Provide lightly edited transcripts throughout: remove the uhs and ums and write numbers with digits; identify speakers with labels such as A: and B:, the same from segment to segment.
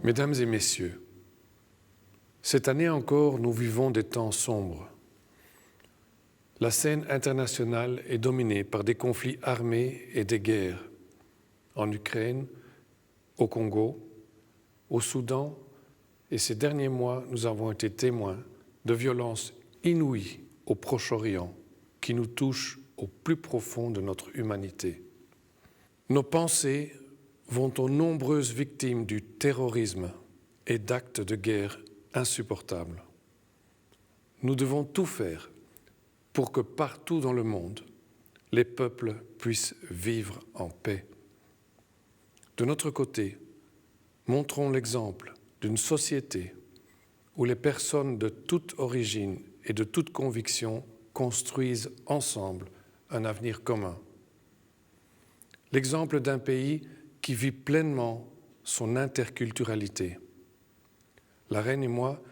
A: Mesdames et messieurs, cette année encore, nous vivons des temps sombres. La scène internationale est dominée par des conflits armés et des guerres en Ukraine, au Congo, au Soudan, et ces derniers mois, nous avons été témoins de violences inouïes au Proche-Orient qui nous touchent au plus profond de notre humanité. Nos pensées vont aux nombreuses victimes du terrorisme et d'actes de guerre insupportables. Nous devons tout faire pour que partout dans le monde, les peuples puissent vivre en paix. De notre côté, montrons l'exemple d'une société où les personnes de toute origine et de toute conviction construisent ensemble un avenir commun. L'exemple d'un pays qui vit pleinement son interculturalité. La Reine et moi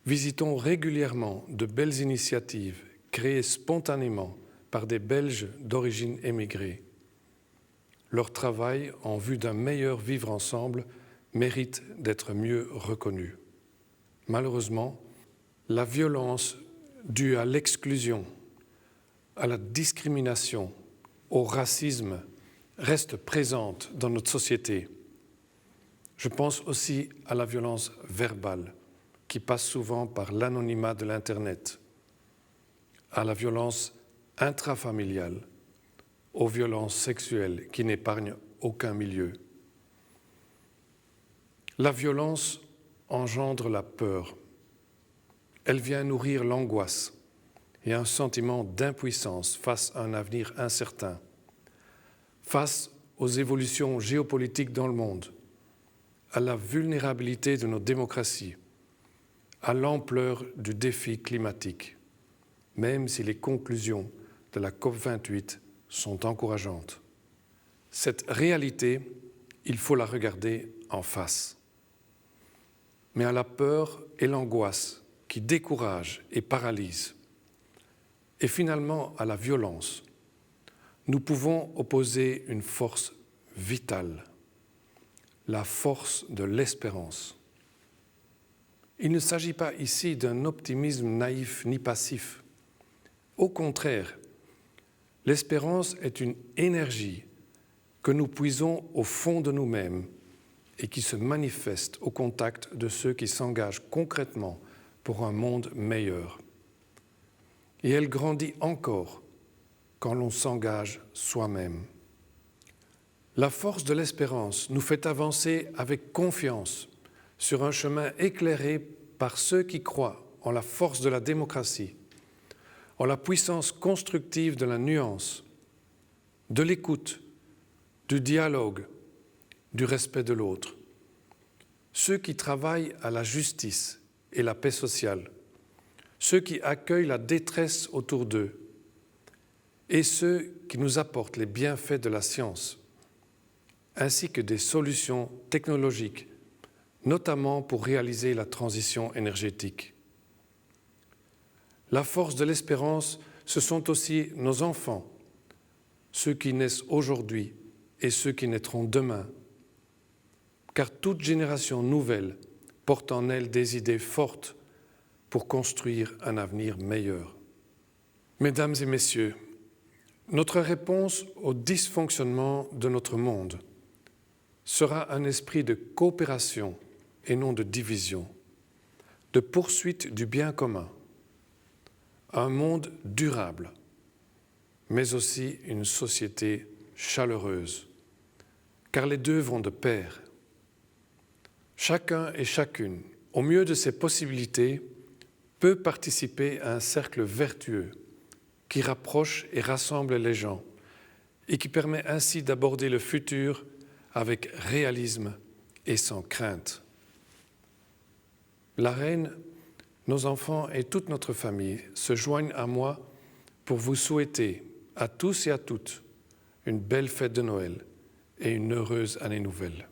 A: visitons régulièrement de belles initiatives créées spontanément par des Belges d'origine émigrée. Leur travail en vue d'un meilleur vivre ensemble mérite d'être mieux reconnu. Malheureusement, la violence due à l'exclusion, à la discrimination, au racisme reste présente dans notre société. Je pense aussi à la violence verbale qui passe souvent par l'anonymat de l'Internet, à la violence intrafamiliale, aux violences sexuelles qui n'épargnent aucun milieu. La violence engendre la peur. Elle vient nourrir l'angoisse et un sentiment d'impuissance face à un avenir incertain, face aux évolutions géopolitiques dans le monde, à la vulnérabilité de nos démocraties, à l'ampleur du défi climatique, même si les conclusions de la COP28 sont encourageantes. Cette réalité, il faut la regarder en face. Mais à la peur et l'angoisse qui découragent et paralysent, et finalement à la violence, nous pouvons opposer une force vitale, la force de l'espérance. Il ne s'agit pas ici d'un optimisme naïf ni passif. Au contraire, l'espérance est une énergie que nous puisons au fond de nous-mêmes et qui se manifeste au contact de ceux qui s'engagent concrètement pour un monde meilleur. Et elle grandit encore quand l'on s'engage soi-même. La force de l'espérance nous fait avancer avec confiance sur un chemin éclairé par ceux qui croient en la force de la démocratie, en la puissance constructive de la nuance, de l'écoute, du dialogue, du respect de l'autre. Ceux qui travaillent à la justice et la paix sociale, ceux qui accueillent la détresse autour d'eux, et ceux qui nous apportent les bienfaits de la science, ainsi que des solutions technologiques, notamment pour réaliser la transition énergétique. La force de l'espérance, ce sont aussi nos enfants, ceux qui naissent aujourd'hui et ceux qui naîtront demain, car toute génération nouvelle porte en elle des idées fortes pour construire un avenir meilleur. Mesdames et messieurs, notre réponse au dysfonctionnement de notre monde sera un esprit de coopération et non de division, de poursuite du bien commun, un monde durable, mais aussi une société chaleureuse, car les deux vont de pair. Chacun et chacune, au mieux de ses possibilités, peut participer à un cercle vertueux qui rapproche et rassemble les gens et qui permet ainsi d'aborder le futur avec réalisme et sans crainte. La Reine, nos enfants et toute notre famille se joignent à moi pour vous souhaiter à tous et à toutes une belle fête de Noël et une heureuse année nouvelle.